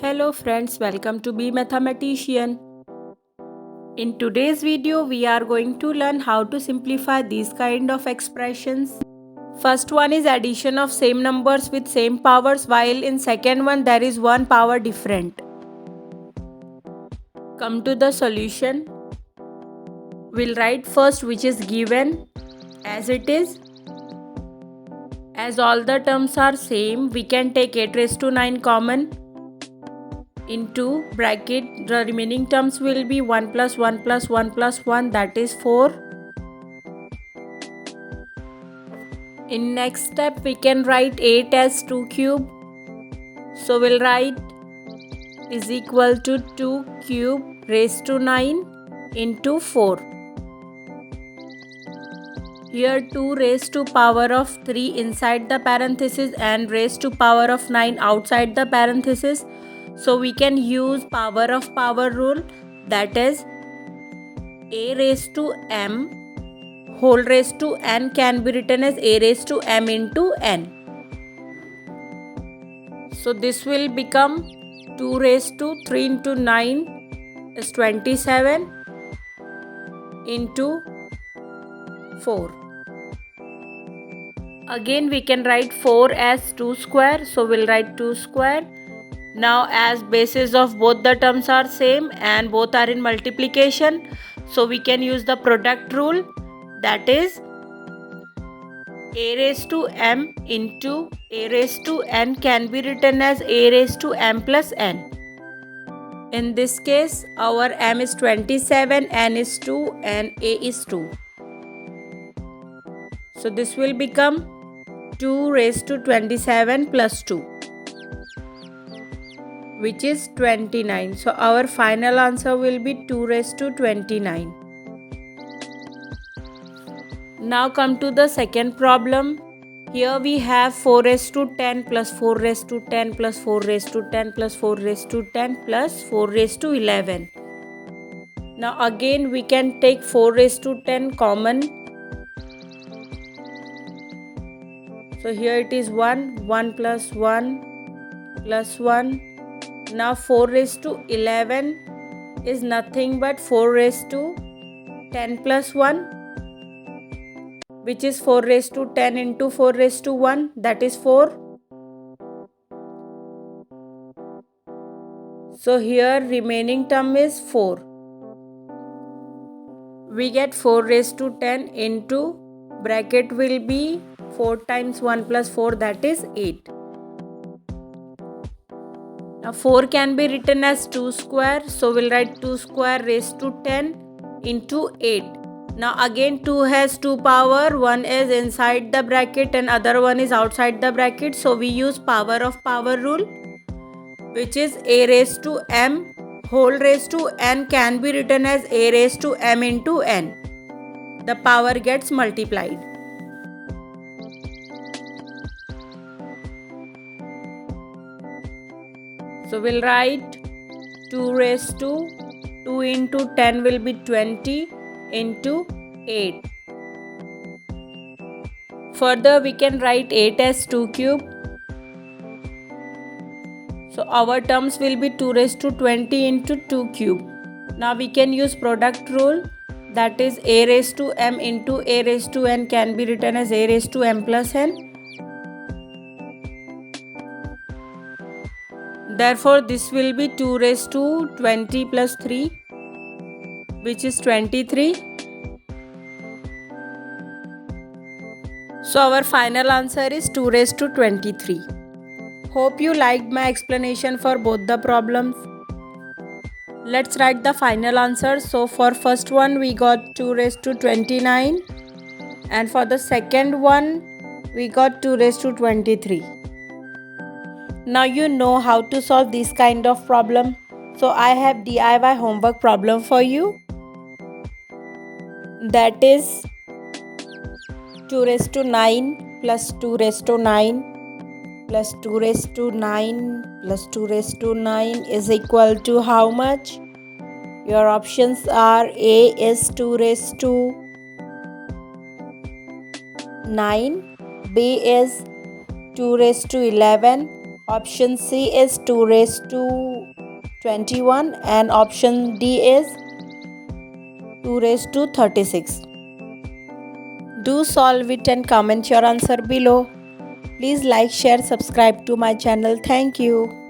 Hello friends, welcome to Be Mathematician. In today's video, we are going to learn how to simplify these kind of expressions. First one is addition of same numbers with same powers, while in second one there is one power different. Come to the solution. We'll write first which is given as it is. As all the terms are same, we can take 8 raised to 9 common. Into bracket, the remaining terms will be 1 plus 1 plus 1 plus 1, that is 4. In next step, we can write 8 as 2 cube. So we'll write is equal to 2 cube raised to 9 into 4. Here 2 raised to power of 3 inside the parenthesis and raised to power of 9 outside the parenthesis. So we can use power of power rule, that is a raised to m whole raised to n can be written as a raised to m into n. So this will become 2 raised to 3 into 9 is 27 into 4. Again we can write 4 as 2 square, so we'll write 2 square. Now as bases of both the terms are same and both are in multiplication, so we can use the product rule, that is a raised to m into a raised to n can be written as a raised to m plus n. In this case our m is 27, n is 2 and a is 2. So this will become 2 raised to 27 plus 2, which is 29. So our final answer will be 2 raised to 29. Now come to the second problem. Here we have 4 raised to 10 plus 4 raised to 10 plus 4 raised to 10 plus 4 raised to 10 plus 4 raised to 11. Now again we can take 4 raised to 10 common. So here it is 1, 1 plus 1 plus 1. Now 4 raised to 11 is nothing but 4 raised to 10 plus 1, which is 4 raised to 10 into 4 raised to 1, that is 4. So here remaining term is 4. We get 4 raised to 10 into bracket will be 4 times 1 plus 4, that is 8. Now 4 can be written as 2 square, so we'll write 2 square raised to 10 into 8. Now again 2 has 2 power, one is inside the bracket and other one is outside the bracket, so we use power of power rule, which is a raised to m whole raised to n can be written as a raised to m into n. The power gets multiplied. So we'll write 2 raised to 2 into 10 will be 20 into 8. Further we can write 8 as 2 cube. So our terms will be 2 raised to 20 into 2 cube. Now we can use product rule, that is a raised to m into a raised to n can be written as a raised to m plus n. Therefore this will be 2 raised to 20 plus 3, which is 23. So our final answer is 2 raised to 23. Hope you liked my explanation for both the problems. Let's write the final answer. So for first one we got 2 raised to 29 and for the second one we got 2 raised to 23. Now you know how to solve this kind of problem. So I have DIY homework problem for you. That is 2 raised to 9 plus 2 raised to 9 plus 2 raised to 9 plus 2 raised to 9 is equal to how much? Your options are A is 2 raised to 9, B is 2 raised to 11 Option C is 2 raised to 21 and option D is 2 raised to 36. Do solve it and comment your answer below. Please like, share, subscribe to my channel. Thank you.